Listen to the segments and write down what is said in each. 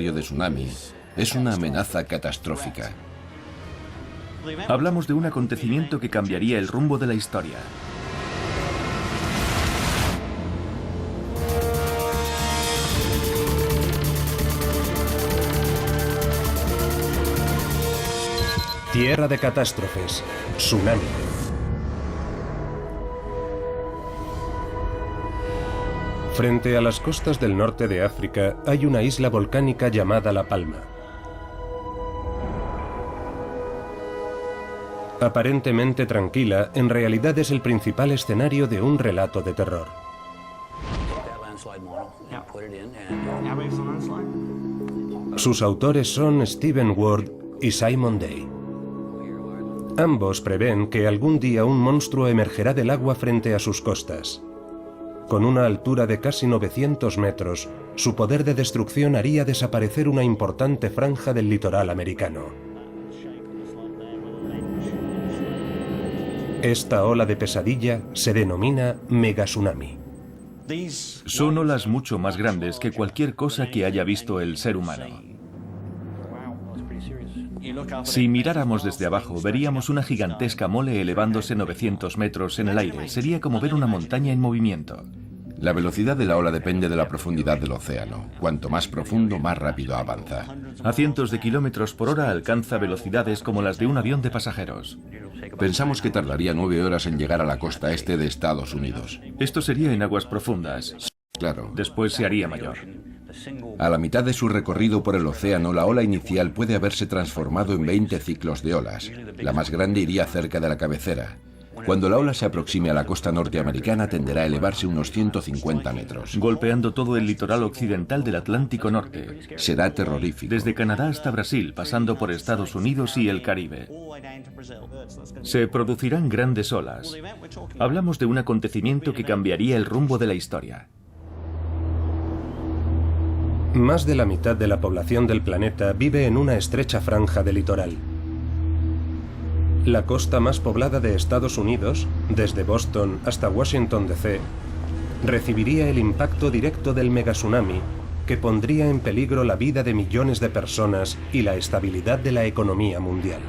de tsunami es una amenaza catastrófica. Hablamos de un acontecimiento que cambiaría el rumbo de la historia. Tierra de catástrofes. Tsunami. Frente a las costas del norte de África hay una isla volcánica llamada La Palma. Aparentemente tranquila, en realidad es el principal escenario de un relato de terror. Sus autores son Stephen Ward y Simon Day. Ambos prevén que algún día un monstruo emergerá del agua frente a sus costas. Con una altura de casi 900 metros, su poder de destrucción haría desaparecer una importante franja del litoral americano. Esta ola de pesadilla se denomina megatsunami. Son olas mucho más grandes que cualquier cosa que haya visto el ser humano. Si miráramos desde abajo, veríamos una gigantesca mole elevándose 900 metros en el aire. Sería como ver una montaña en movimiento. La velocidad de la ola depende de la profundidad del océano. Cuanto más profundo, más rápido avanza. A cientos de kilómetros por hora alcanza velocidades como las de un avión de pasajeros. Pensamos que tardaría 9 horas en llegar a la costa este de Estados Unidos. Esto sería en aguas profundas. Claro. Después se haría mayor. A la mitad de su recorrido por el océano, la ola inicial puede haberse transformado en 20 ciclos de olas. La más grande iría cerca de la cabecera. Cuando la ola se aproxime a la costa norteamericana, tenderá a elevarse unos 150 metros. Golpeando todo el litoral occidental del Atlántico Norte. Será terrorífico. Desde Canadá hasta Brasil, pasando por Estados Unidos y el Caribe. Se producirán grandes olas. Hablamos de un acontecimiento que cambiaría el rumbo de la historia. Más de la mitad de la población del planeta vive en una estrecha franja de litoral. La costa más poblada de Estados Unidos, desde Boston hasta Washington D.C., recibiría el impacto directo del megatsunami que pondría en peligro la vida de millones de personas y la estabilidad de la economía mundial.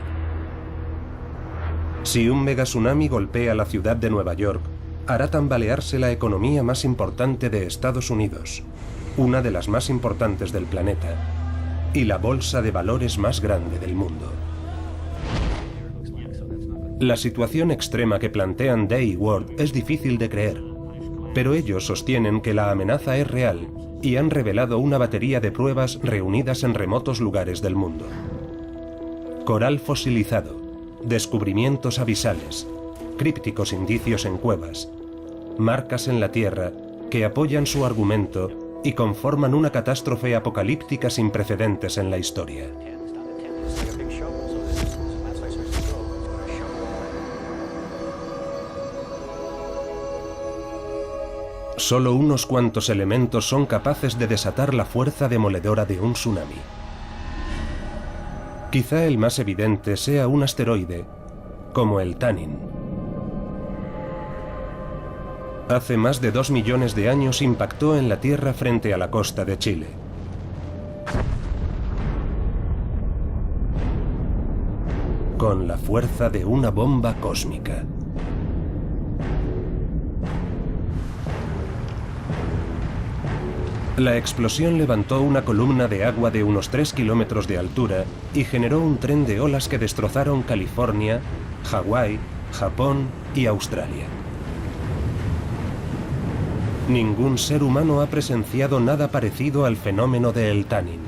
Si un megatsunami golpea la ciudad de Nueva York, hará tambalearse la economía más importante de Estados Unidos, una de las más importantes del planeta, y la bolsa de valores más grande del mundo. La situación extrema que plantean Day y Ward es difícil de creer, pero ellos sostienen que la amenaza es real y han revelado una batería de pruebas reunidas en remotos lugares del mundo. Coral fosilizado, descubrimientos abisales, crípticos indicios en cuevas, marcas en la tierra que apoyan su argumento y conforman una catástrofe apocalíptica sin precedentes en la historia. Solo unos cuantos elementos son capaces de desatar la fuerza demoledora de un tsunami. Quizá el más evidente sea un asteroide, como el Tanin. Hace más de 2 millones de años impactó en la Tierra frente a la costa de Chile. Con la fuerza de una bomba cósmica. La explosión levantó una columna de agua de unos 3 kilómetros de altura y generó un tren de olas que destrozaron California, Hawái, Japón y Australia. Ningún ser humano ha presenciado nada parecido al fenómeno de El Tanin.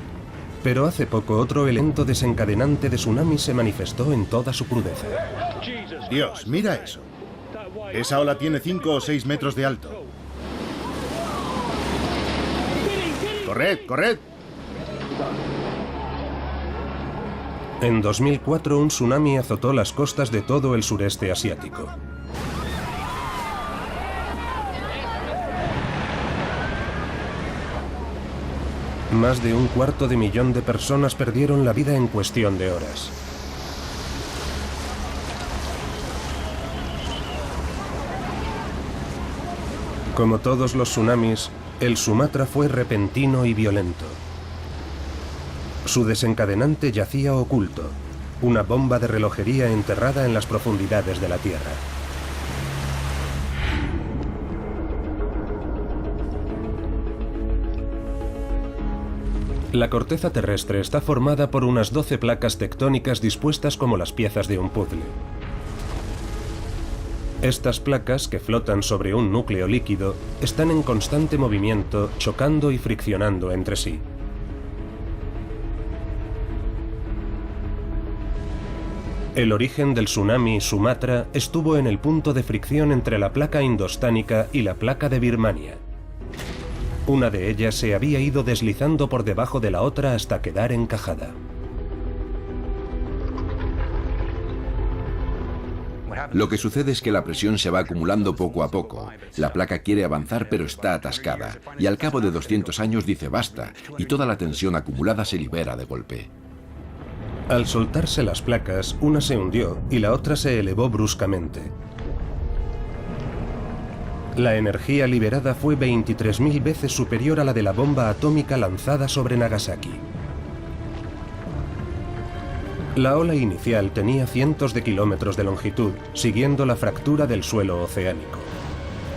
Pero hace poco otro evento desencadenante de tsunami se manifestó en toda su crudeza. Dios, mira eso. Esa ola tiene 5 o 6 metros de alto. ¡Corred, corred! En 2004 un tsunami azotó las costas de todo el sureste asiático. Más de 250.000 de personas perdieron la vida en cuestión de horas. Como todos los tsunamis, el Sumatra fue repentino y violento. Su desencadenante yacía oculto, una bomba de relojería enterrada en las profundidades de la Tierra. La corteza terrestre está formada por unas 12 placas tectónicas dispuestas como las piezas de un puzzle. Estas placas, que flotan sobre un núcleo líquido, están en constante movimiento, chocando y friccionando entre sí. El origen del tsunami Sumatra estuvo en el punto de fricción entre la placa indostánica y la placa de Birmania. Una de ellas se había ido deslizando por debajo de la otra hasta quedar encajada. Lo que sucede es que la presión se va acumulando poco a poco. La placa quiere avanzar pero está atascada, y al cabo de 200 años dice basta, y toda la tensión acumulada se libera de golpe. Al soltarse las placas, una se hundió y la otra se elevó bruscamente. La energía liberada fue 23.000 veces superior a la de la bomba atómica lanzada sobre Nagasaki. La ola inicial tenía cientos de kilómetros de longitud, siguiendo la fractura del suelo oceánico.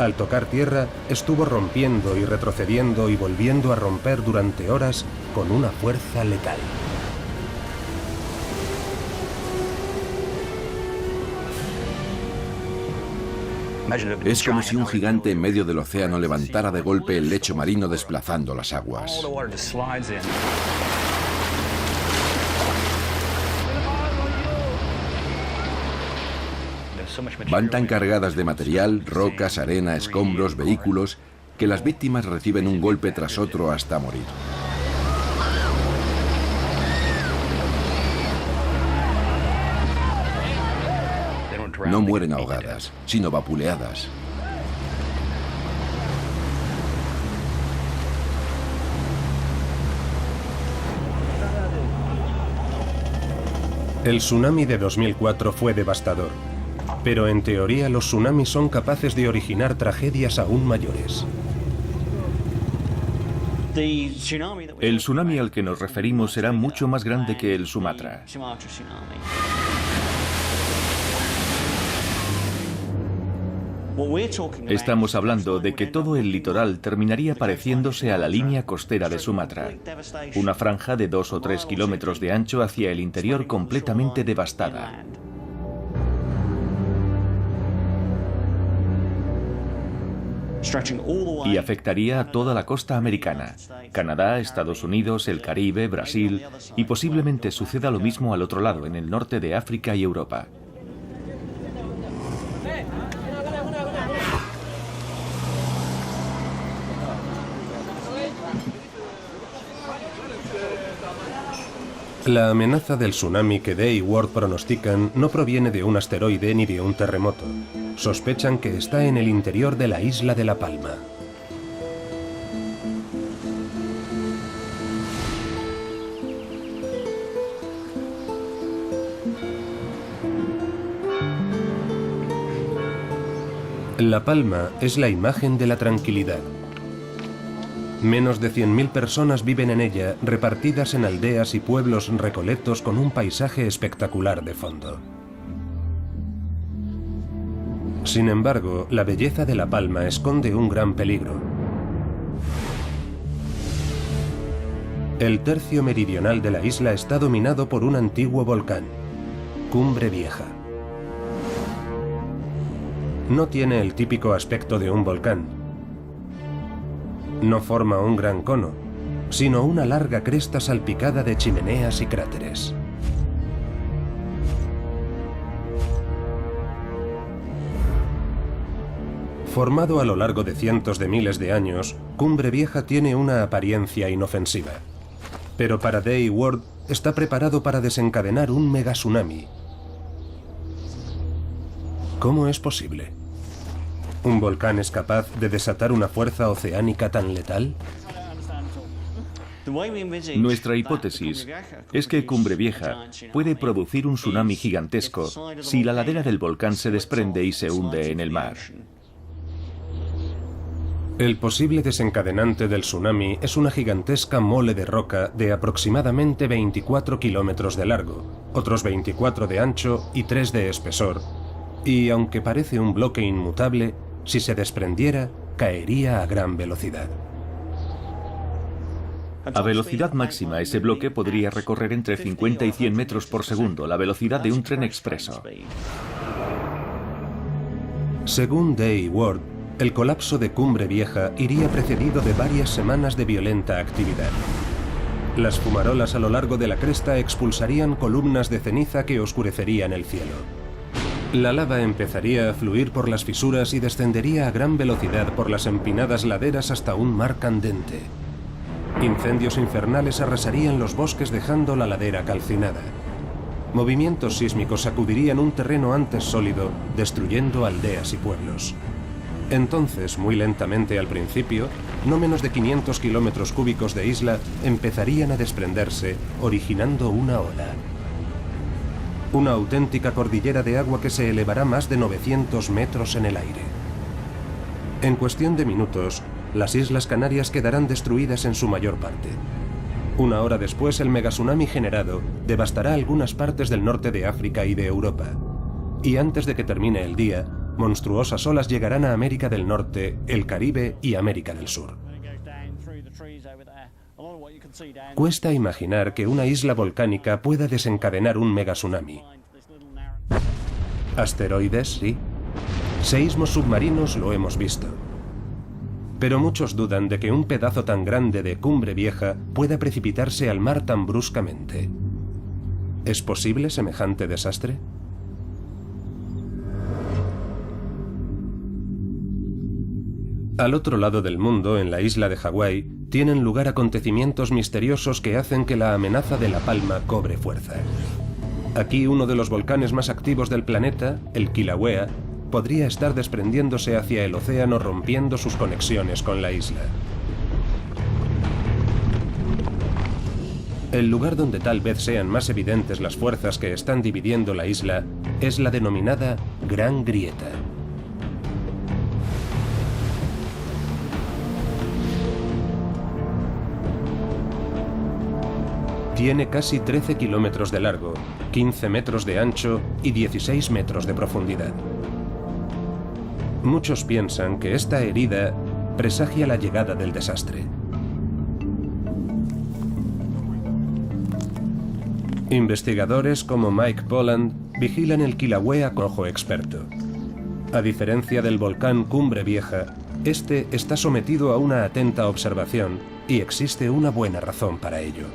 Al tocar tierra, estuvo rompiendo y retrocediendo y volviendo a romper durante horas con una fuerza letal. Es como si un gigante en medio del océano levantara de golpe el lecho marino desplazando las aguas. Van tan cargadas de material, rocas, arena, escombros, vehículos, que las víctimas reciben un golpe tras otro hasta morir. No mueren ahogadas, sino vapuleadas. El tsunami de 2004 fue devastador, pero en teoría los tsunamis son capaces de originar tragedias aún mayores. El tsunami al que nos referimos será mucho más grande que el Sumatra. Estamos hablando de que todo el litoral terminaría pareciéndose a la línea costera de Sumatra, una franja de 2 o 3 kilómetros de ancho hacia el interior completamente devastada. Y afectaría a toda la costa americana, Canadá, Estados Unidos, el Caribe, Brasil, y posiblemente suceda lo mismo al otro lado, en el norte de África y Europa. La amenaza del tsunami que Day y Ward pronostican no proviene de un asteroide ni de un terremoto. Sospechan que está en el interior de la isla de La Palma. La Palma es la imagen de la tranquilidad. Menos de 100.000 personas viven en ella, repartidas en aldeas y pueblos recoletos con un paisaje espectacular de fondo. Sin embargo, la belleza de La Palma esconde un gran peligro. El tercio meridional de la isla está dominado por un antiguo volcán, Cumbre Vieja. No tiene el típico aspecto de un volcán. No forma un gran cono, sino una larga cresta salpicada de chimeneas y cráteres. Formado a lo largo de cientos de miles de años, Cumbre Vieja tiene una apariencia inofensiva. Pero para Day y Ward está preparado para desencadenar un megatsunami. ¿Cómo es posible? ¿Un volcán es capaz de desatar una fuerza oceánica tan letal? Nuestra hipótesis es que Cumbre Vieja puede producir un tsunami gigantesco si la ladera del volcán se desprende y se hunde en el mar. El posible desencadenante del tsunami es una gigantesca mole de roca de aproximadamente 24 kilómetros de largo, otros 24 de ancho y 3 de espesor, y aunque parece un bloque inmutable, si se desprendiera, caería a gran velocidad. A velocidad máxima, ese bloque podría recorrer entre 50 y 100 metros por segundo, la velocidad de un tren expreso. Según Day Ward, el colapso de Cumbre Vieja iría precedido de varias semanas de violenta actividad. Las fumarolas a lo largo de la cresta expulsarían columnas de ceniza que oscurecerían el cielo. La lava empezaría a fluir por las fisuras y descendería a gran velocidad por las empinadas laderas hasta un mar candente. Incendios infernales arrasarían los bosques dejando la ladera calcinada. Movimientos sísmicos sacudirían un terreno antes sólido, destruyendo aldeas y pueblos. Entonces, muy lentamente al principio, no menos de 500 kilómetros cúbicos de isla empezarían a desprenderse, originando una ola. Una auténtica cordillera de agua que se elevará más de 900 metros en el aire. En cuestión de minutos, las Islas Canarias quedarán destruidas en su mayor parte. Una hora después, el megatsunami generado devastará algunas partes del norte de África y de Europa. Y antes de que termine el día, monstruosas olas llegarán a América del Norte, el Caribe y América del Sur. Cuesta imaginar que una isla volcánica pueda desencadenar un megatsunami. Asteroides, sí. Seísmos submarinos lo hemos visto. Pero muchos dudan de que un pedazo tan grande de Cumbre Vieja pueda precipitarse al mar tan bruscamente. ¿Es posible semejante desastre? Al otro lado del mundo, en la isla de Hawái, tienen lugar acontecimientos misteriosos que hacen que la amenaza de La Palma cobre fuerza. Aquí uno de los volcanes más activos del planeta, el Kilauea, podría estar desprendiéndose hacia el océano, rompiendo sus conexiones con la isla. El lugar donde tal vez sean más evidentes las fuerzas que están dividiendo la isla es la denominada Gran Grieta. Tiene casi 13 kilómetros de largo, 15 metros de ancho y 16 metros de profundidad. Muchos piensan que esta herida presagia la llegada del desastre. Investigadores como Mike Polland vigilan el Kilauea con ojo experto. A diferencia del volcán Cumbre Vieja, este está sometido a una atenta observación y existe una buena razón para ello.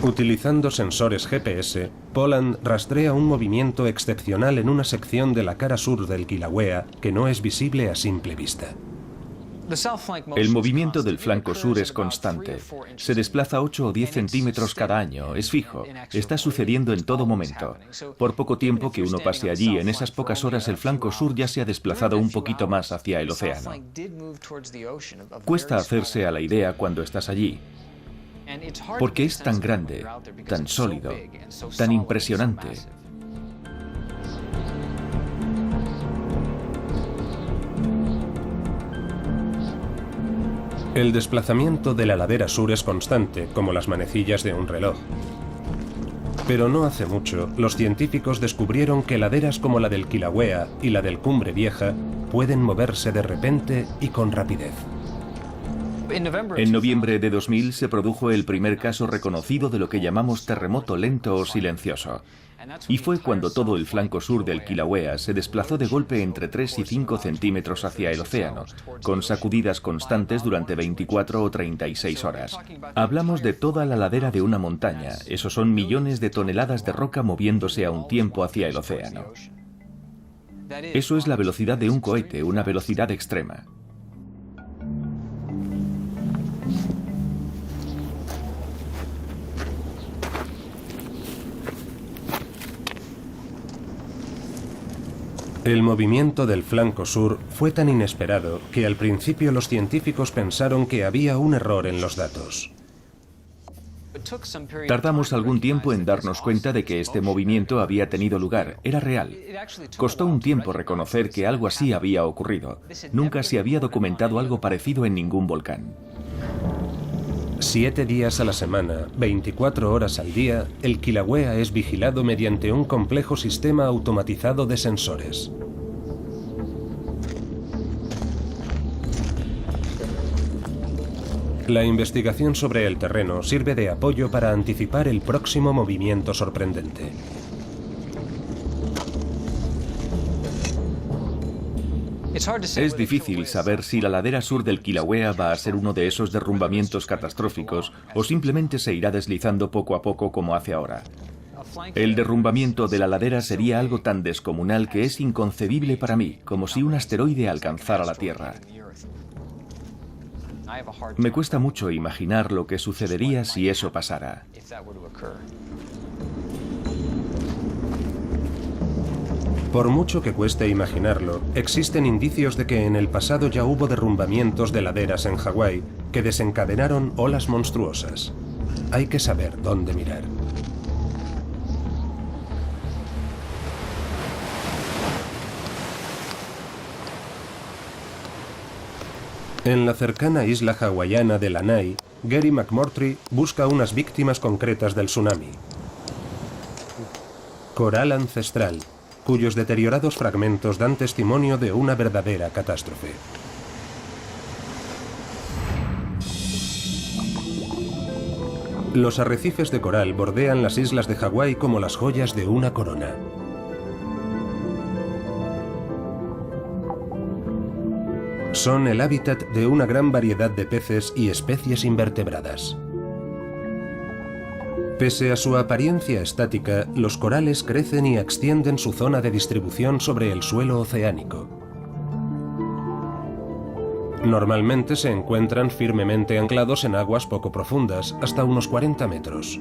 Utilizando sensores GPS, Polland rastrea un movimiento excepcional en una sección de la cara sur del Kilauea que no es visible a simple vista. El movimiento del flanco sur es constante. Se desplaza 8 o 10 centímetros cada año, es fijo, está sucediendo en todo momento. Por poco tiempo que uno pase allí, en esas pocas horas el flanco sur ya se ha desplazado un poquito más hacia el océano. Cuesta hacerse a la idea cuando estás allí, porque es tan grande, tan sólido, tan impresionante. El desplazamiento de la ladera sur es constante, como las manecillas de un reloj. Pero no hace mucho, los científicos descubrieron que laderas como la del Kilauea y la del Cumbre Vieja pueden moverse de repente y con rapidez. En noviembre de 2000 se produjo el primer caso reconocido de lo que llamamos terremoto lento o silencioso. Y fue cuando todo el flanco sur del Kilauea se desplazó de golpe entre 3 y 5 centímetros hacia el océano, con sacudidas constantes durante 24 o 36 horas. Hablamos de toda la ladera de una montaña, esos son millones de toneladas de roca moviéndose a un tiempo hacia el océano. Eso es la velocidad de un cohete, una velocidad extrema. El movimiento del flanco sur fue tan inesperado que al principio los científicos pensaron que había un error en los datos. Tardamos algún tiempo en darnos cuenta de que este movimiento había tenido lugar, era real. Costó un tiempo reconocer que algo así había ocurrido. Nunca se había documentado algo parecido en ningún volcán. 7 días a la semana, 24 horas al día, el Kilauea es vigilado mediante un complejo sistema automatizado de sensores. La investigación sobre el terreno sirve de apoyo para anticipar el próximo movimiento sorprendente. Es difícil saber si la ladera sur del Kilauea va a ser uno de esos derrumbamientos catastróficos o simplemente se irá deslizando poco a poco como hace ahora. El derrumbamiento de la ladera sería algo tan descomunal que es inconcebible para mí, como si un asteroide alcanzara la Tierra. Me cuesta mucho imaginar lo que sucedería si eso pasara. Por mucho que cueste imaginarlo, existen indicios de que en el pasado ya hubo derrumbamientos de laderas en Hawái que desencadenaron olas monstruosas. Hay que saber dónde mirar. En la cercana isla hawaiana de Lanai, Gary McMurtry busca unas víctimas concretas del tsunami. Coral ancestral, cuyos deteriorados fragmentos dan testimonio de una verdadera catástrofe. Los arrecifes de coral bordean las islas de Hawái como las joyas de una corona. Son el hábitat de una gran variedad de peces y especies invertebradas. Pese a su apariencia estática, los corales crecen y extienden su zona de distribución sobre el suelo oceánico. Normalmente se encuentran firmemente anclados en aguas poco profundas, hasta unos 40 metros.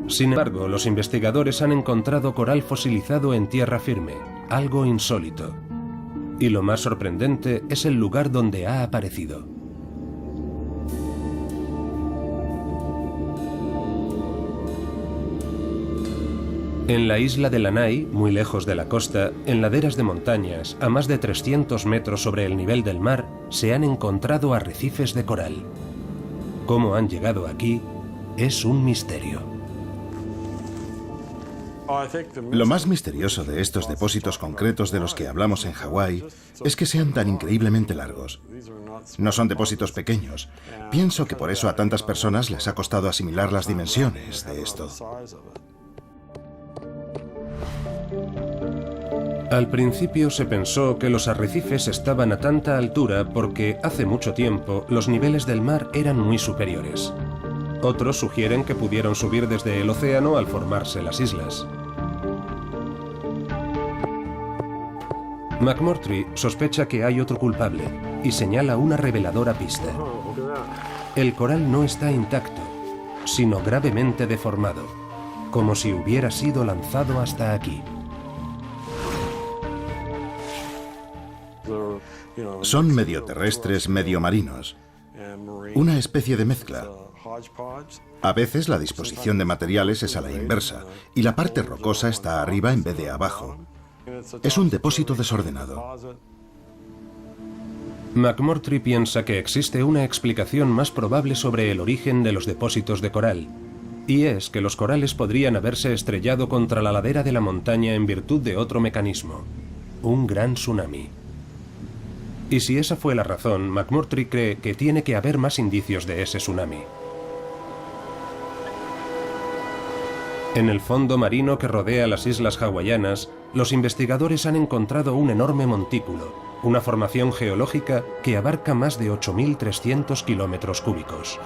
Sin embargo, los investigadores han encontrado coral fosilizado en tierra firme, algo insólito. Y lo más sorprendente es el lugar donde ha aparecido. En la isla de Lanai, muy lejos de la costa, en laderas de montañas, a más de 300 metros sobre el nivel del mar, se han encontrado arrecifes de coral. Cómo han llegado aquí es un misterio. Lo más misterioso de estos depósitos concretos de los que hablamos en Hawái es que sean tan increíblemente largos. No son depósitos pequeños. Pienso que por eso a tantas personas les ha costado asimilar las dimensiones de esto. Al principio se pensó que los arrecifes estaban a tanta altura porque hace mucho tiempo los niveles del mar eran muy superiores. Otros sugieren que pudieron subir desde el océano al formarse las islas. McMurtry sospecha que hay otro culpable y señala una reveladora pista. El coral no está intacto, sino gravemente deformado, como si hubiera sido lanzado hasta aquí. Son medio terrestres, medio marinos. Una especie de mezcla. A veces la disposición de materiales es a la inversa y la parte rocosa está arriba en vez de abajo. Es un depósito desordenado. McMurtry piensa que existe una explicación más probable sobre el origen de los depósitos de coral, y es que los corales podrían haberse estrellado contra la ladera de la montaña en virtud de otro mecanismo, un gran tsunami. Y si esa fue la razón, McMurtry cree que tiene que haber más indicios de ese tsunami. En el fondo marino que rodea las islas hawaianas, los investigadores han encontrado un enorme montículo, una formación geológica que abarca más de 8.300 kilómetros cúbicos.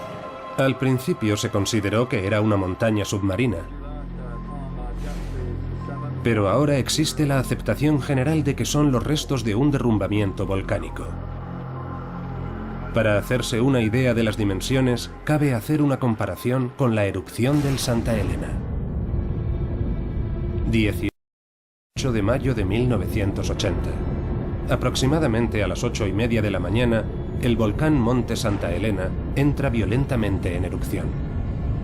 Al principio se consideró que era una montaña submarina, pero ahora existe la aceptación general de que son los restos de un derrumbamiento volcánico. Para hacerse una idea de las dimensiones, cabe hacer una comparación con la erupción del Santa Elena. 18 de mayo de 1980. Aproximadamente a las 8:30 de la mañana, el volcán Monte Santa Elena entra violentamente en erupción.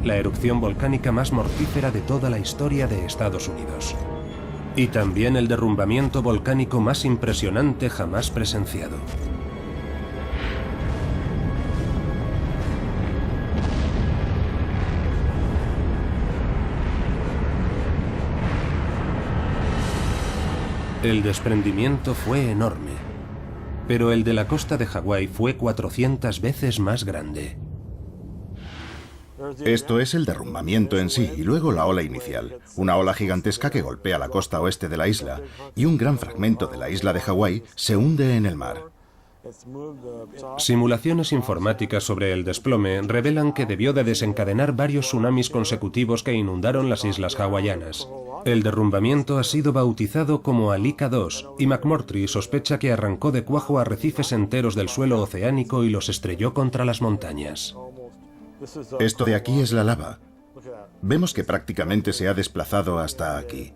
La erupción volcánica más mortífera de toda la historia de Estados Unidos. Y también el derrumbamiento volcánico más impresionante jamás presenciado. El desprendimiento fue enorme, pero el de la costa de Hawái fue 400 veces más grande. Esto es el derrumbamiento en sí y luego la ola inicial, una ola gigantesca que golpea la costa oeste de la isla y un gran fragmento de la isla de Hawái se hunde en el mar. Simulaciones informáticas sobre el desplome revelan que debió de desencadenar varios tsunamis consecutivos que inundaron las islas hawaianas. El derrumbamiento ha sido bautizado como Alika II y McMurtry sospecha que arrancó de cuajo arrecifes enteros del suelo oceánico y los estrelló contra las montañas. Esto de aquí es la lava. Vemos que prácticamente se ha desplazado hasta aquí.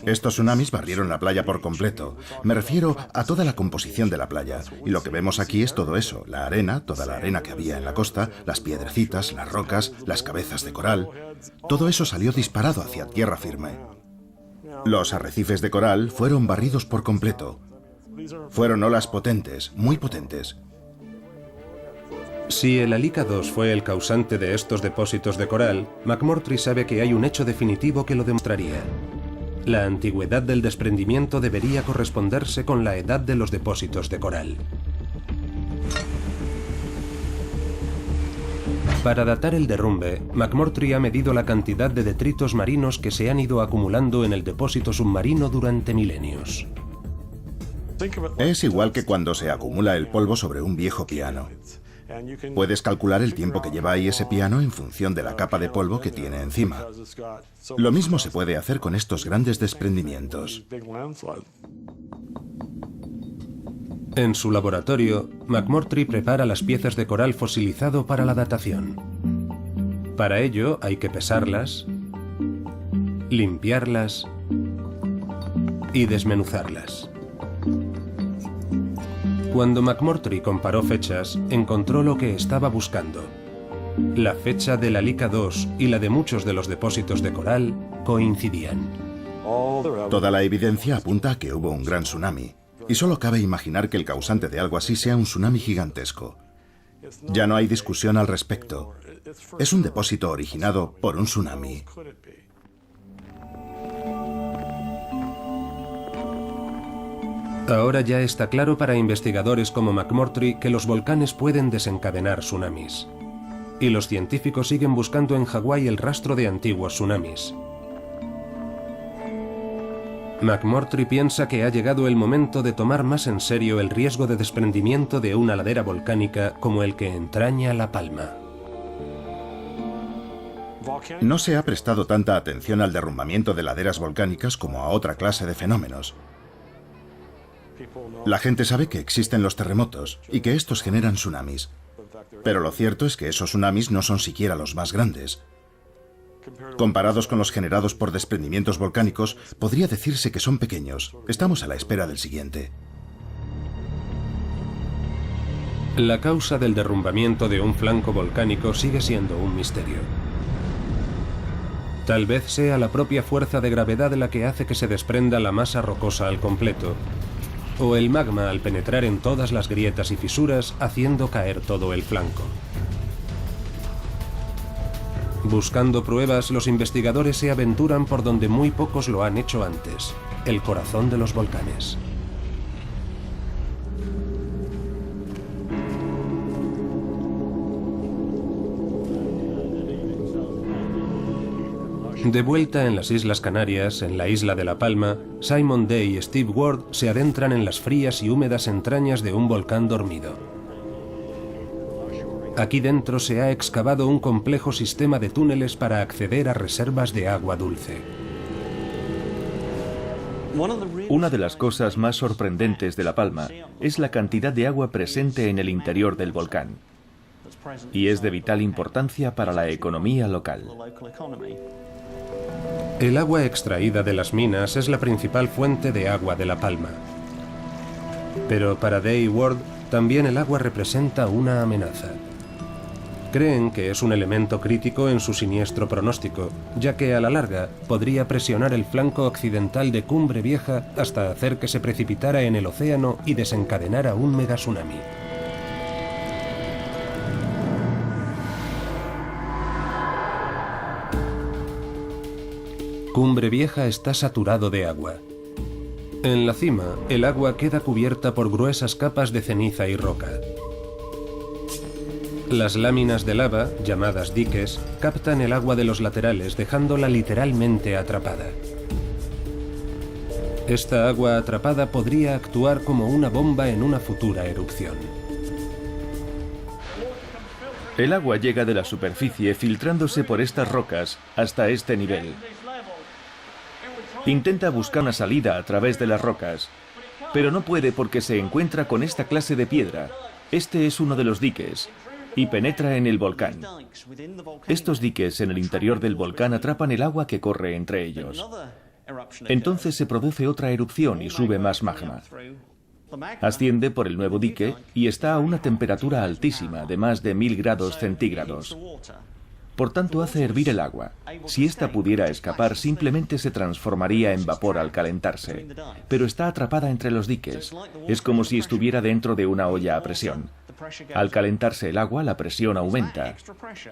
Estos tsunamis barrieron la playa por completo. Me refiero a toda la composición de la playa. Y lo que vemos aquí es todo eso. La arena, toda la arena que había en la costa, las piedrecitas, las rocas, las cabezas de coral. Todo eso salió disparado hacia tierra firme. Los arrecifes de coral fueron barridos por completo. Fueron olas potentes, muy potentes. Si el Alika II fue el causante de estos depósitos de coral, McMurtry sabe que hay un hecho definitivo que lo demostraría. La antigüedad del desprendimiento debería corresponderse con la edad de los depósitos de coral. Para datar el derrumbe, McMurtry ha medido la cantidad de detritos marinos que se han ido acumulando en el depósito submarino durante milenios. Es igual que cuando se acumula el polvo sobre un viejo piano. Puedes calcular el tiempo que lleva ahí ese piano en función de la capa de polvo que tiene encima. Lo mismo se puede hacer con estos grandes desprendimientos. En su laboratorio, McMurtry prepara las piezas de coral fosilizado para la datación. Para ello hay que pesarlas, limpiarlas y desmenuzarlas. Cuando McMurtry comparó fechas, encontró lo que estaba buscando. La fecha del Alika II y la de muchos de los depósitos de coral coincidían. Toda la evidencia apunta a que hubo un gran tsunami, y solo cabe imaginar que el causante de algo así sea un tsunami gigantesco. Ya no hay discusión al respecto. Es un depósito originado por un tsunami. Ahora ya está claro para investigadores como McMurtry que los volcanes pueden desencadenar tsunamis. Y los científicos siguen buscando en Hawái el rastro de antiguos tsunamis. McMurtry piensa que ha llegado el momento de tomar más en serio el riesgo de desprendimiento de una ladera volcánica como el que entraña La Palma. No se ha prestado tanta atención al derrumbamiento de laderas volcánicas como a otra clase de fenómenos. La gente sabe que existen los terremotos y que estos generan tsunamis. Pero lo cierto es que esos tsunamis no son siquiera los más grandes. Comparados con los generados por desprendimientos volcánicos, podría decirse que son pequeños. Estamos a la espera del siguiente. La causa del derrumbamiento de un flanco volcánico sigue siendo un misterio. Tal vez sea la propia fuerza de gravedad la que hace que se desprenda la masa rocosa al completo, o el magma al penetrar en todas las grietas y fisuras haciendo caer todo el flanco. Buscando pruebas, los investigadores se aventuran por donde muy pocos lo han hecho antes, el corazón de los volcanes. De vuelta en las Islas Canarias, en la isla de La Palma, Simon Day y Steve Ward se adentran en las frías y húmedas entrañas de un volcán dormido. Aquí dentro se ha excavado un complejo sistema de túneles para acceder a reservas de agua dulce. Una de las cosas más sorprendentes de La Palma es la cantidad de agua presente en el interior del volcán. Y es de vital importancia para la economía local. El agua extraída de las minas es la principal fuente de agua de La Palma. Pero para Day y Ward, también el agua representa una amenaza. Creen que es un elemento crítico en su siniestro pronóstico, ya que a la larga podría presionar el flanco occidental de Cumbre Vieja hasta hacer que se precipitara en el océano y desencadenara un megatsunami. Cumbre Vieja está saturado de agua. En la cima, el agua queda cubierta por gruesas capas de ceniza y roca. Las láminas de lava, llamadas diques, captan el agua de los laterales, dejándola literalmente atrapada. Esta agua atrapada podría actuar como una bomba en una futura erupción. El agua llega de la superficie filtrándose por estas rocas hasta este nivel. Intenta buscar una salida a través de las rocas, pero no puede porque se encuentra con esta clase de piedra. Este es uno de los diques y penetra en el volcán. Estos diques en el interior del volcán atrapan el agua que corre entre ellos. Entonces se produce otra erupción y sube más magma. Asciende por el nuevo dique y está a una temperatura altísima de más de 1000 grados centígrados. Por tanto, hace hervir el agua. Si ésta pudiera escapar, simplemente se transformaría en vapor al calentarse. Pero está atrapada entre los diques. Es como si estuviera dentro de una olla a presión. Al calentarse el agua, la presión aumenta.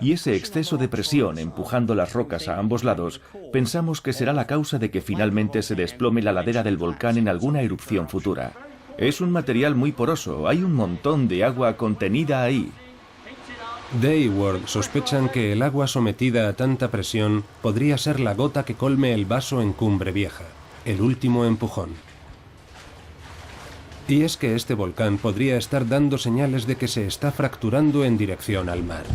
Y ese exceso de presión empujando las rocas a ambos lados, pensamos que será la causa de que finalmente se desplome la ladera del volcán en alguna erupción futura. Es un material muy poroso. Hay un montón de agua contenida ahí. Day y Ward sospechan que el agua sometida a tanta presión podría ser la gota que colme el vaso en Cumbre Vieja, el último empujón. Y es que este volcán podría estar dando señales de que se está fracturando en dirección al mar.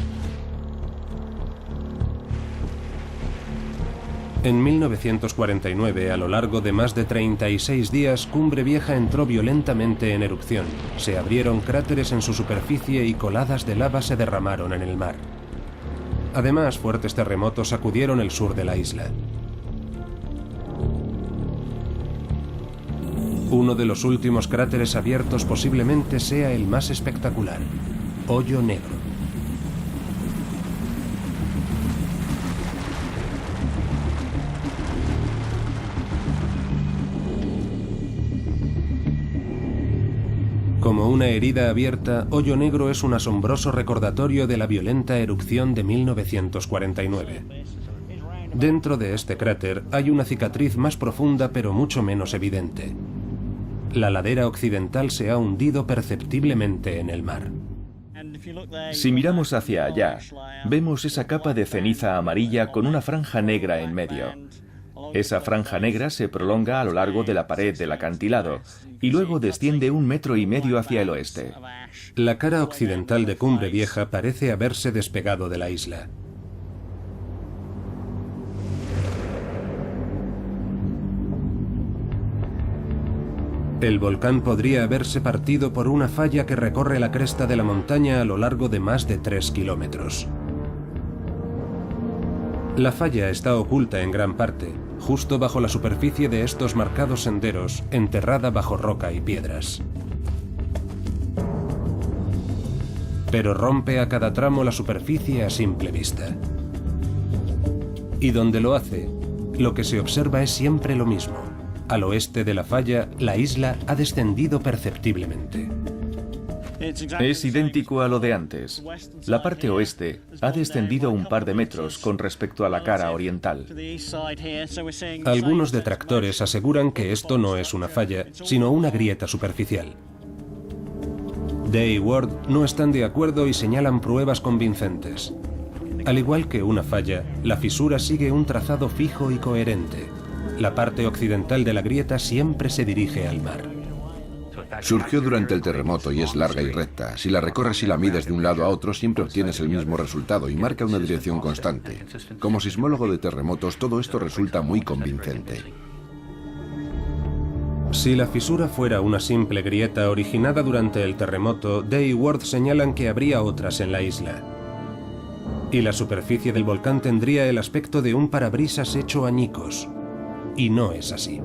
En 1949, a lo largo de más de 36 días, Cumbre Vieja entró violentamente en erupción. Se abrieron cráteres en su superficie y coladas de lava se derramaron en el mar. Además, fuertes terremotos sacudieron el sur de la isla. Uno de los últimos cráteres abiertos posiblemente sea el más espectacular, Hoyo Negro. Como una herida abierta, Hoyo Negro es un asombroso recordatorio de la violenta erupción de 1949. Dentro de este cráter hay una cicatriz más profunda pero mucho menos evidente. La ladera occidental se ha hundido perceptiblemente en el mar. Si miramos hacia allá, vemos esa capa de ceniza amarilla con una franja negra en medio. Esa franja negra se prolonga a lo largo de la pared del acantilado y luego desciende 1,5 metros hacia el oeste. La cara occidental de Cumbre Vieja parece haberse despegado de la isla. El volcán podría haberse partido por una falla que recorre la cresta de la montaña a lo largo de más de 3 kilómetros. La falla está oculta en gran parte, justo bajo la superficie de estos marcados senderos, enterrada bajo roca y piedras. Pero rompe a cada tramo la superficie a simple vista. Y donde lo hace, lo que se observa es siempre lo mismo. Al oeste de la falla, la isla ha descendido perceptiblemente. Es idéntico a lo de antes. La parte oeste ha descendido un par de metros con respecto a la cara oriental. Algunos detractores aseguran que esto no es una falla, sino una grieta superficial. Day y Ward no están de acuerdo y señalan pruebas convincentes. Al igual que una falla, la fisura sigue un trazado fijo y coherente. La parte occidental de la grieta siempre se dirige al mar. Surgió durante el terremoto y es larga y recta. Si la recorres y la mides de un lado a otro, siempre obtienes el mismo resultado y marca una dirección constante. Como sismólogo de terremotos, todo esto resulta muy convincente. Si la fisura fuera una simple grieta originada durante el terremoto, Day y Ward señalan que habría otras en la isla. Y la superficie del volcán tendría el aspecto de un parabrisas hecho añicos. Y no es así.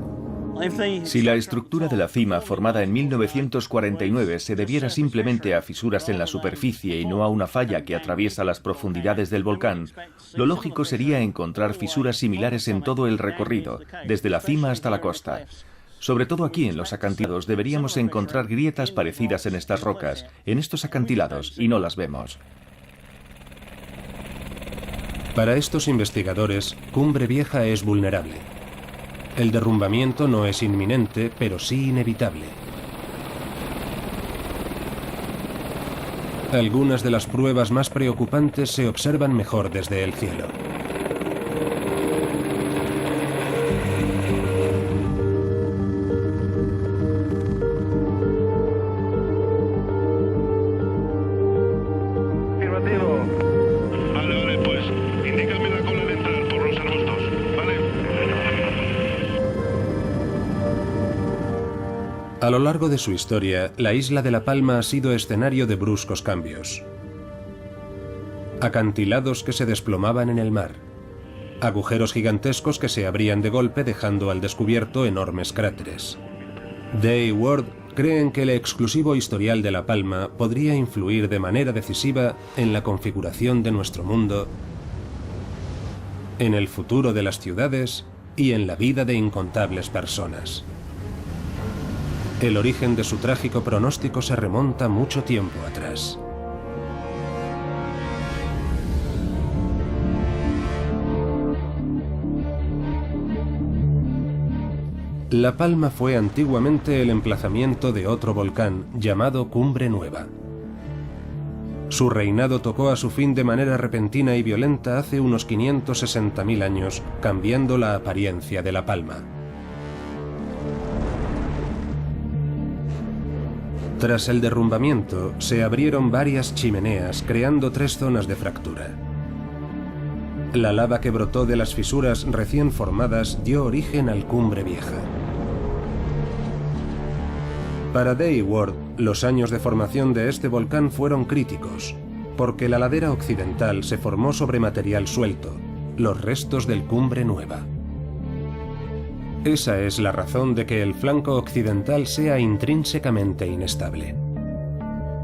Si la estructura de la cima formada en 1949 se debiera simplemente a fisuras en la superficie y no a una falla que atraviesa las profundidades del volcán, lo lógico sería encontrar fisuras similares en todo el recorrido, desde la cima hasta la costa. Sobre todo aquí en los acantilados deberíamos encontrar grietas parecidas en estas rocas, en estos acantilados, y no las vemos. Para estos investigadores, Cumbre Vieja es vulnerable. El derrumbamiento no es inminente, pero sí inevitable. Algunas de las pruebas más preocupantes se observan mejor desde el cielo. Vale, pues indícame la cola de entrar por los arbustos, ¿vale? A lo largo de su historia, la isla de La Palma ha sido escenario de bruscos cambios. Acantilados que se desplomaban en el mar. Agujeros gigantescos que se abrían de golpe dejando al descubierto enormes cráteres. Day y Ward creen que el exclusivo historial de La Palma podría influir de manera decisiva en la configuración de nuestro mundo, en el futuro de las ciudades y en la vida de incontables personas. El origen de su trágico pronóstico se remonta mucho tiempo atrás. La Palma fue antiguamente el emplazamiento de otro volcán llamado Cumbre Nueva. Su reinado tocó a su fin de manera repentina y violenta hace unos 560.000 años, cambiando la apariencia de La Palma. Tras el derrumbamiento, se abrieron varias chimeneas, creando 3 zonas de fractura. La lava que brotó de las fisuras recién formadas dio origen al Cumbre Vieja. Para Day y Ward, los años de formación de este volcán fueron críticos, porque la ladera occidental se formó sobre material suelto, los restos del Cumbre Nueva. Esa es la razón de que el flanco occidental sea intrínsecamente inestable.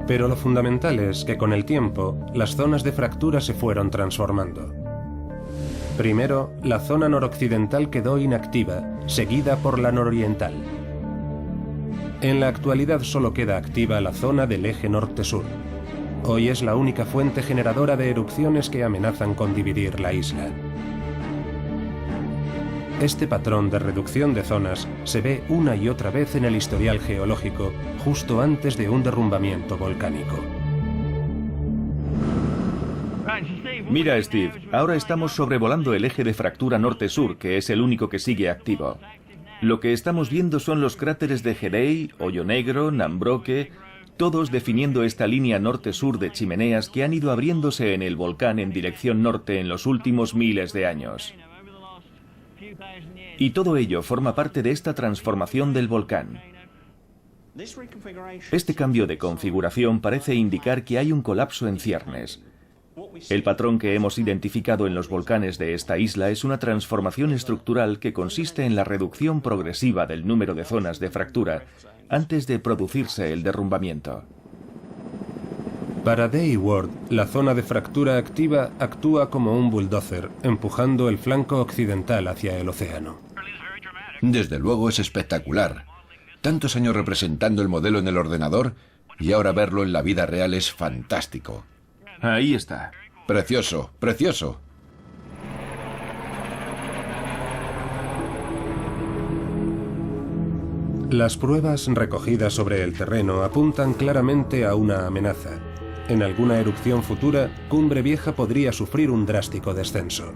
Pero lo fundamental es que con el tiempo, las zonas de fractura se fueron transformando. Primero, la zona noroccidental quedó inactiva, seguida por la nororiental. En la actualidad solo queda activa la zona del eje norte-sur. Hoy es la única fuente generadora de erupciones que amenazan con dividir la isla. Este patrón de reducción de zonas se ve una y otra vez en el historial geológico, justo antes de un derrumbamiento volcánico. Mira, Steve, ahora estamos sobrevolando el eje de fractura norte-sur, que es el único que sigue activo. Lo que estamos viendo son los cráteres de Hedei, Hoyo Negro, Nambroque, todos definiendo esta línea norte-sur de chimeneas que han ido abriéndose en el volcán en dirección norte en los últimos miles de años. Y todo ello forma parte de esta transformación del volcán. Este cambio de configuración parece indicar que hay un colapso en ciernes. El patrón que hemos identificado en los volcanes de esta isla es una transformación estructural que consiste en la reducción progresiva del número de zonas de fractura antes de producirse el derrumbamiento. Para Day y Ward, la zona de fractura activa actúa como un bulldozer, empujando el flanco occidental hacia el océano. Desde luego es espectacular. Tantos años representando el modelo en el ordenador y ahora verlo en la vida real es fantástico. Ahí está. Precioso, precioso. Las pruebas recogidas sobre el terreno apuntan claramente a una amenaza. En alguna erupción futura, Cumbre Vieja podría sufrir un drástico descenso.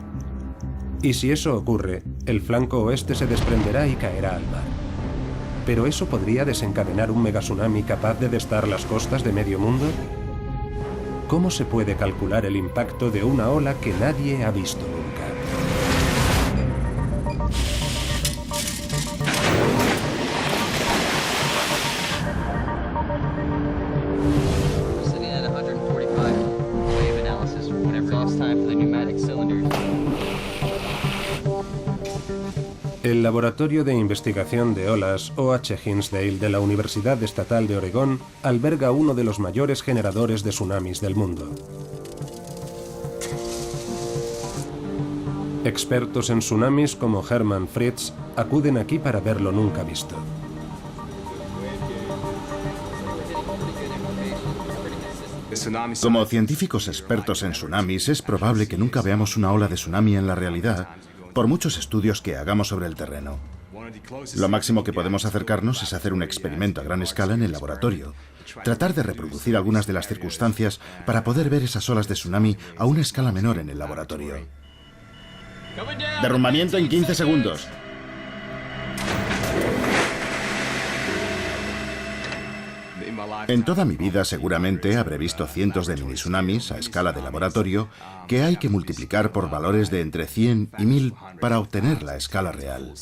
Y si eso ocurre, el flanco oeste se desprenderá y caerá al mar. ¿Pero eso podría desencadenar un megatsunami capaz de destar las costas de medio mundo? ¿Cómo se puede calcular el impacto de una ola que nadie ha visto nunca? El Laboratorio de Investigación de Olas, OH Hinsdale, de la Universidad Estatal de Oregón, alberga uno de los mayores generadores de tsunamis del mundo. Expertos en tsunamis como Hermann Fritz acuden aquí para ver lo nunca visto. Como científicos expertos en tsunamis, es probable que nunca veamos una ola de tsunami en la realidad, por muchos estudios que hagamos sobre el terreno. Lo máximo que podemos acercarnos es hacer un experimento a gran escala en el laboratorio, tratar de reproducir algunas de las circunstancias para poder ver esas olas de tsunami a una escala menor en el laboratorio. Derrumbamiento en 15 segundos. En toda mi vida seguramente habré visto cientos de mini tsunamis a escala de laboratorio que hay que multiplicar por valores de entre 100 y 1000 para obtener la escala real.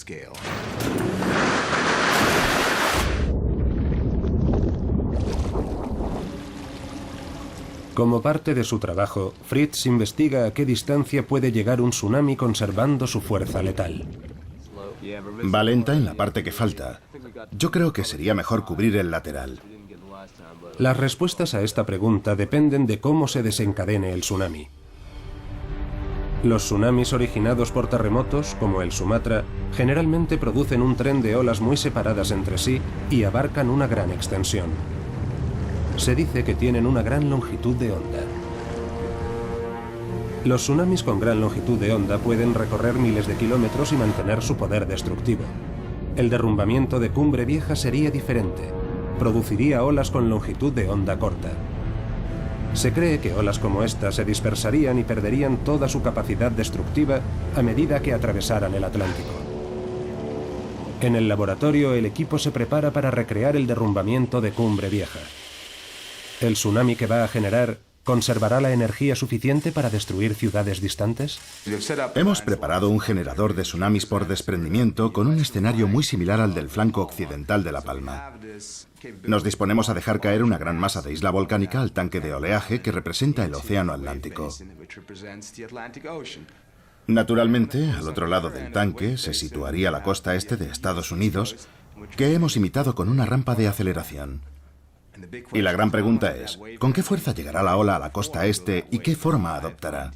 Como parte de su trabajo, Fritz investiga a qué distancia puede llegar un tsunami conservando su fuerza letal. Va lenta en la parte que falta. Yo creo que sería mejor cubrir el lateral. Las respuestas a esta pregunta dependen de cómo se desencadene el tsunami. Los tsunamis originados por terremotos, como el Sumatra, generalmente producen un tren de olas muy separadas entre sí y abarcan una gran extensión. Se dice que tienen una gran longitud de onda. Los tsunamis con gran longitud de onda pueden recorrer miles de kilómetros y mantener su poder destructivo. El derrumbamiento de Cumbre Vieja sería diferente. Produciría olas con longitud de onda corta. Se cree que olas como esta se dispersarían y perderían toda su capacidad destructiva a medida que atravesaran el Atlántico. En el laboratorio, el equipo se prepara para recrear el derrumbamiento de Cumbre Vieja. ¿El tsunami que va a generar conservará la energía suficiente para destruir ciudades distantes? Hemos preparado un generador de tsunamis por desprendimiento con un escenario muy similar al del flanco occidental de La Palma. Nos disponemos a dejar caer una gran masa de isla volcánica al tanque de oleaje que representa el Océano Atlántico. Naturalmente, al otro lado del tanque se situaría la costa este de Estados Unidos, que hemos imitado con una rampa de aceleración. Y la gran pregunta es, ¿con qué fuerza llegará la ola a la costa este y qué forma adoptará?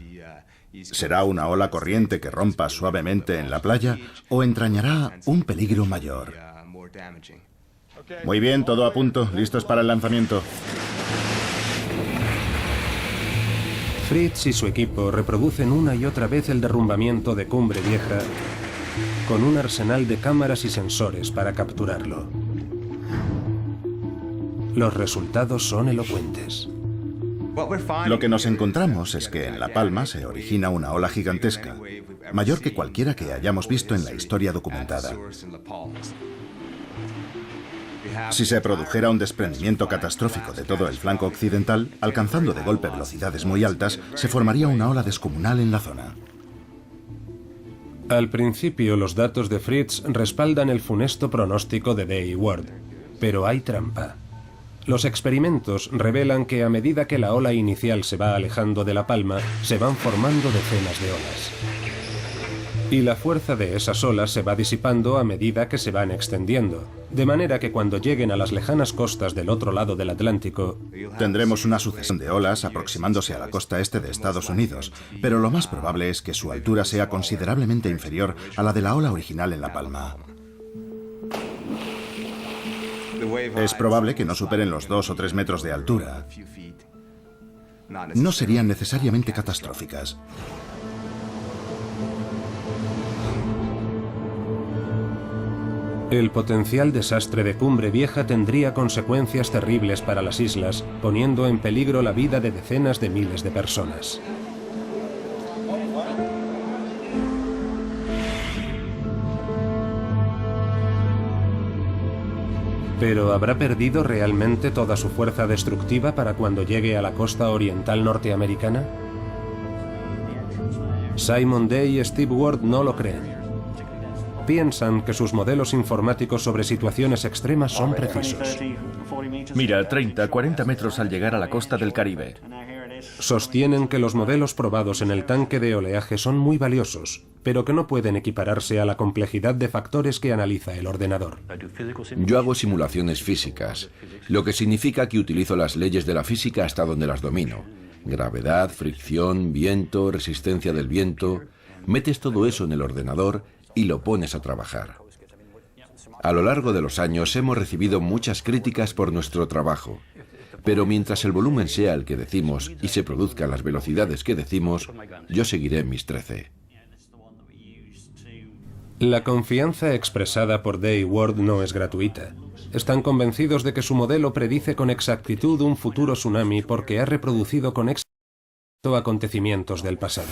¿Será una ola corriente que rompa suavemente en la playa o entrañará un peligro mayor? Muy bien, todo a punto, listos para el lanzamiento. Fritz y su equipo reproducen una y otra vez el derrumbamiento de Cumbre Vieja con un arsenal de cámaras y sensores para capturarlo. Los resultados son elocuentes. Lo que nos encontramos es que en La Palma se origina una ola gigantesca, mayor que cualquiera que hayamos visto en la historia documentada. Si se produjera un desprendimiento catastrófico de todo el flanco occidental, alcanzando de golpe velocidades muy altas, se formaría una ola descomunal en la zona. Al principio, los datos de Fritz respaldan el funesto pronóstico de Day Ward, pero hay trampa. Los experimentos revelan que a medida que la ola inicial se va alejando de La Palma, se van formando decenas de olas. Y la fuerza de esas olas se va disipando a medida que se van extendiendo, de manera que cuando lleguen a las lejanas costas del otro lado del Atlántico, tendremos una sucesión de olas aproximándose a la costa este de Estados Unidos, pero lo más probable es que su altura sea considerablemente inferior a la de la ola original en La Palma. Es probable que no superen los 2 o 3 metros de altura. No serían necesariamente catastróficas. El potencial desastre de Cumbre Vieja tendría consecuencias terribles para las islas, poniendo en peligro la vida de decenas de miles de personas. ¿Pero habrá perdido realmente toda su fuerza destructiva para cuando llegue a la costa oriental norteamericana? Simon Day y Steve Ward no lo creen. Piensan que sus modelos informáticos sobre situaciones extremas son precisos. Mira, 30, 40 metros al llegar a la costa del Caribe. Sostienen que los modelos probados en el tanque de oleaje son muy valiosos, pero que no pueden equipararse a la complejidad de factores que analiza el ordenador. Yo hago simulaciones físicas, lo que significa que utilizo las leyes de la física hasta donde las domino. Gravedad, fricción, viento, resistencia del viento. Metes todo eso en el ordenador y lo pones a trabajar. A lo largo de los años hemos recibido muchas críticas por nuestro trabajo, pero mientras el volumen sea el que decimos y se produzcan las velocidades que decimos, yo seguiré en mis 13. La confianza expresada por Day Ward no es gratuita. Están convencidos de que su modelo predice con exactitud un futuro tsunami porque ha reproducido con éxito acontecimientos del pasado.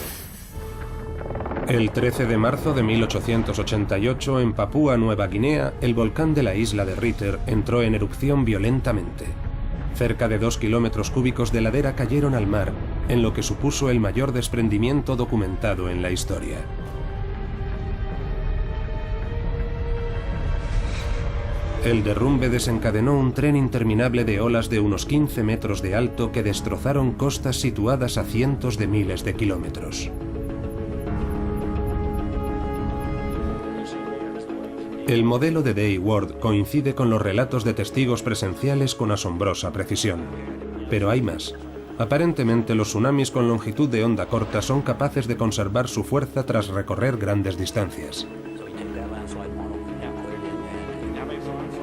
El 13 de marzo de 1888, en Papúa Nueva Guinea, el volcán de la isla de Ritter entró en erupción violentamente. Cerca de 2 kilómetros cúbicos de ladera cayeron al mar, en lo que supuso el mayor desprendimiento documentado en la historia. El derrumbe desencadenó un tren interminable de olas de unos 15 metros de alto que destrozaron costas situadas a cientos de miles de kilómetros. El modelo de Day Ward coincide con los relatos de testigos presenciales con asombrosa precisión. Pero hay más. Aparentemente los tsunamis con longitud de onda corta son capaces de conservar su fuerza tras recorrer grandes distancias.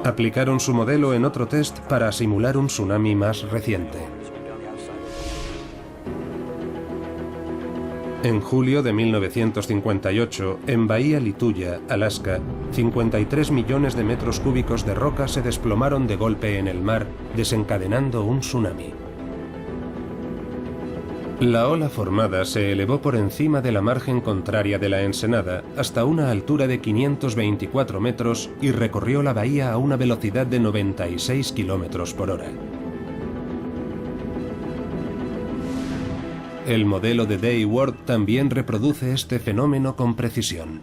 Aplicaron su modelo en otro test para simular un tsunami más reciente. En julio de 1958, en Bahía Lituya, Alaska, 53 millones de metros cúbicos de roca se desplomaron de golpe en el mar, desencadenando un tsunami. La ola formada se elevó por encima de la margen contraria de la ensenada hasta una altura de 524 metros y recorrió la bahía a una velocidad de 96 kilómetros por hora. El modelo de Day Ward también reproduce este fenómeno con precisión.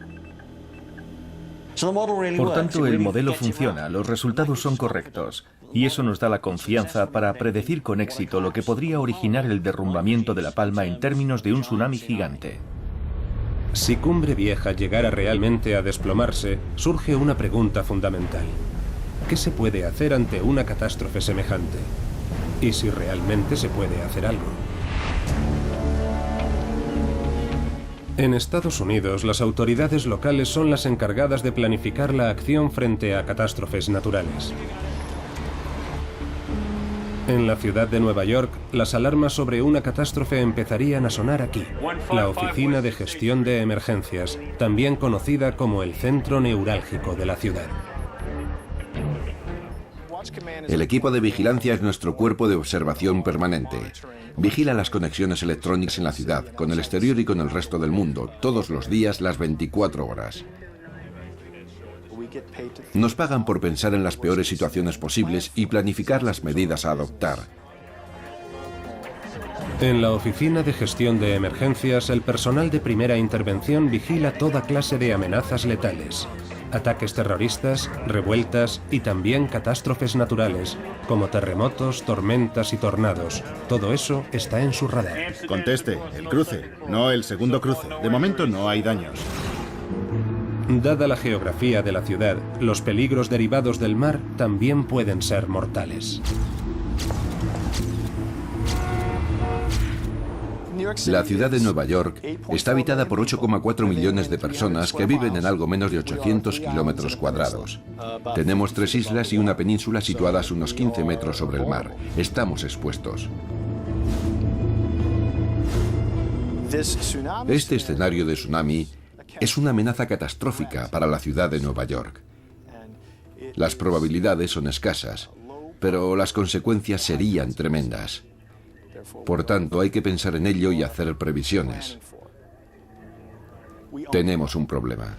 Por tanto, el modelo funciona, los resultados son correctos, y eso nos da la confianza para predecir con éxito lo que podría originar el derrumbamiento de La Palma en términos de un tsunami gigante. Si Cumbre Vieja llegara realmente a desplomarse, surge una pregunta fundamental. ¿Qué se puede hacer ante una catástrofe semejante? ¿Y si realmente se puede hacer algo? En Estados Unidos, las autoridades locales son las encargadas de planificar la acción frente a catástrofes naturales. En la ciudad de Nueva York, las alarmas sobre una catástrofe empezarían a sonar aquí, la Oficina de Gestión de Emergencias, también conocida como el centro neurálgico de la ciudad. El equipo de vigilancia es nuestro cuerpo de observación permanente. Vigila las conexiones electrónicas en la ciudad, con el exterior y con el resto del mundo, todos los días, las 24 horas. Nos pagan por pensar en las peores situaciones posibles y planificar las medidas a adoptar. En la Oficina de Gestión de Emergencias, el personal de primera intervención vigila toda clase de amenazas letales. Ataques terroristas, revueltas y también catástrofes naturales, como terremotos, tormentas y tornados. Todo eso está en su radar. Conteste, el cruce, no el segundo cruce. De momento no hay daños. Dada la geografía de la ciudad, los peligros derivados del mar también pueden ser mortales. La ciudad de Nueva York está habitada por 8,4 millones de personas que viven en algo menos de 800 kilómetros cuadrados. Tenemos 3 islas y una península situadas unos 15 metros sobre el mar. Estamos expuestos. Este escenario de tsunami es una amenaza catastrófica para la ciudad de Nueva York. Las probabilidades son escasas, pero las consecuencias serían tremendas. Por tanto, hay que pensar en ello y hacer previsiones. Tenemos un problema.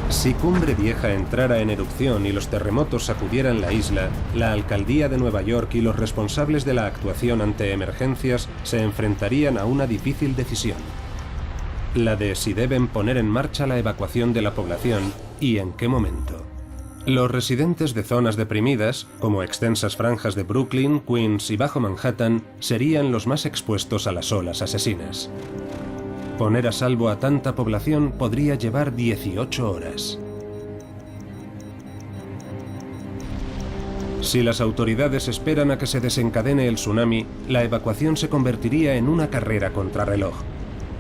Si Cumbre Vieja entrara en erupción y los terremotos sacudieran la isla, la alcaldía de Nueva York y los responsables de la actuación ante emergencias se enfrentarían a una difícil decisión. La de si deben poner en marcha la evacuación de la población y en qué momento. Los residentes de zonas deprimidas, como extensas franjas de Brooklyn, Queens y Bajo Manhattan, serían los más expuestos a las olas asesinas. Poner a salvo a tanta población podría llevar 18 horas. Si las autoridades esperan a que se desencadene el tsunami, la evacuación se convertiría en una carrera contrarreloj,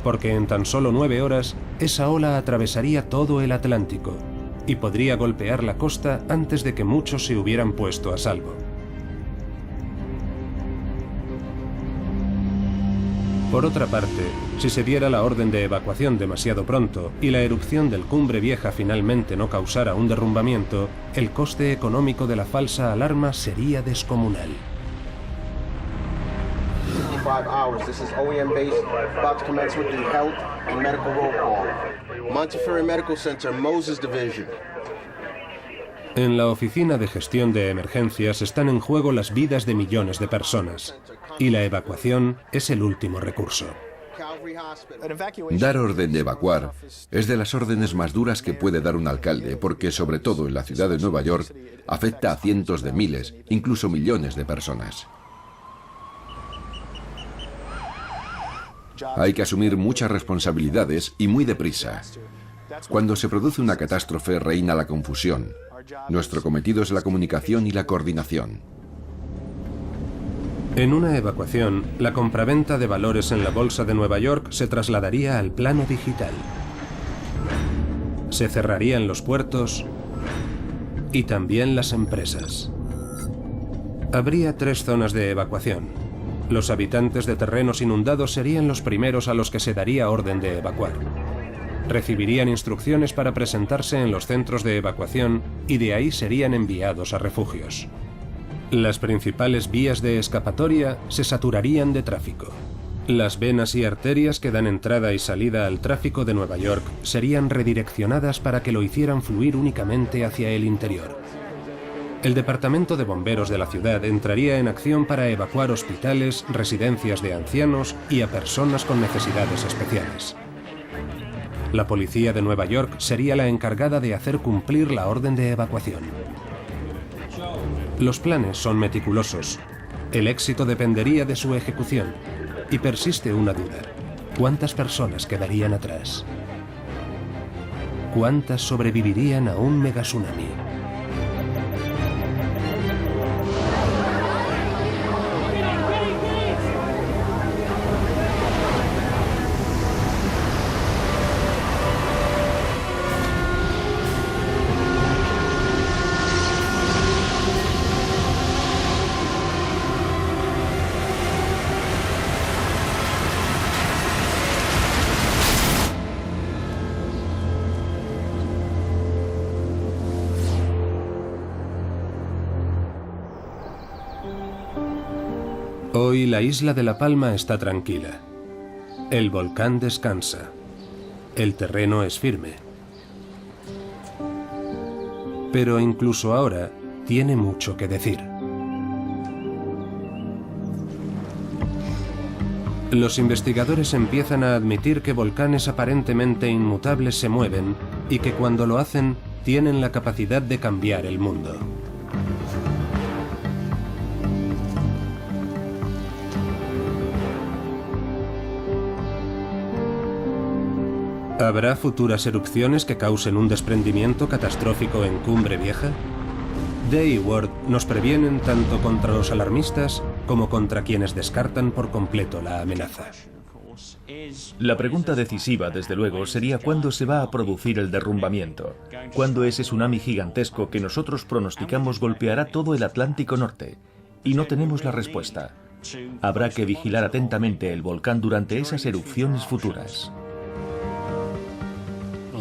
porque en tan solo 9 horas, esa ola atravesaría todo el Atlántico y podría golpear la costa antes de que muchos se hubieran puesto a salvo. Por otra parte, si se diera la orden de evacuación demasiado pronto y la erupción del Cumbre Vieja finalmente no causara un derrumbamiento, el coste económico de la falsa alarma sería descomunal. 55 hours. This is OEM base, about to commence with the health and medical roll call. Montefiore Medical Center, Moses Division. En la Oficina de Gestión de Emergencias están en juego las vidas de millones de personas, y la evacuación es el último recurso. Dar orden de evacuar es de las órdenes más duras que puede dar un alcalde, porque sobre todo en la ciudad de Nueva York afecta a cientos de miles, incluso millones de personas. Hay que asumir muchas responsabilidades y muy deprisa. Cuando se produce una catástrofe reina la confusión. Nuestro cometido es la comunicación y la coordinación. En una evacuación, la compraventa de valores en la Bolsa de Nueva York se trasladaría al plano digital. Se cerrarían los puertos y también las empresas. Habría 3 zonas de evacuación. Los habitantes de terrenos inundados serían los primeros a los que se daría orden de evacuar. Recibirían instrucciones para presentarse en los centros de evacuación y de ahí serían enviados a refugios. Las principales vías de escapatoria se saturarían de tráfico. Las venas y arterias que dan entrada y salida al tráfico de Nueva York serían redireccionadas para que lo hicieran fluir únicamente hacia el interior. El departamento de bomberos de la ciudad entraría en acción para evacuar hospitales, residencias de ancianos y a personas con necesidades especiales. La policía de Nueva York sería la encargada de hacer cumplir la orden de evacuación. Los planes son meticulosos. El éxito dependería de su ejecución. Y persiste una duda. ¿Cuántas personas quedarían atrás? ¿Cuántas sobrevivirían a un megatsunami? Hoy la isla de La Palma está tranquila. El volcán descansa. El terreno es firme. Pero incluso ahora tiene mucho que decir. Los investigadores empiezan a admitir que volcanes aparentemente inmutables se mueven y que cuando lo hacen tienen la capacidad de cambiar el mundo. ¿Habrá futuras erupciones que causen un desprendimiento catastrófico en Cumbre Vieja? Day y Ward nos previenen tanto contra los alarmistas como contra quienes descartan por completo la amenaza. La pregunta decisiva, desde luego, sería cuándo se va a producir el derrumbamiento. ¿Cuándo ese tsunami gigantesco que nosotros pronosticamos golpeará todo el Atlántico Norte? Y no tenemos la respuesta. Habrá que vigilar atentamente el volcán durante esas erupciones futuras.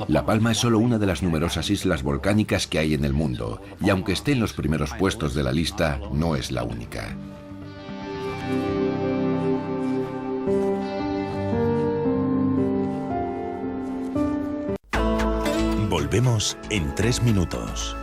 La Palma es solo una de las numerosas islas volcánicas que hay en el mundo, y aunque esté en los primeros puestos de la lista, no es la única. Volvemos en 3 minutos.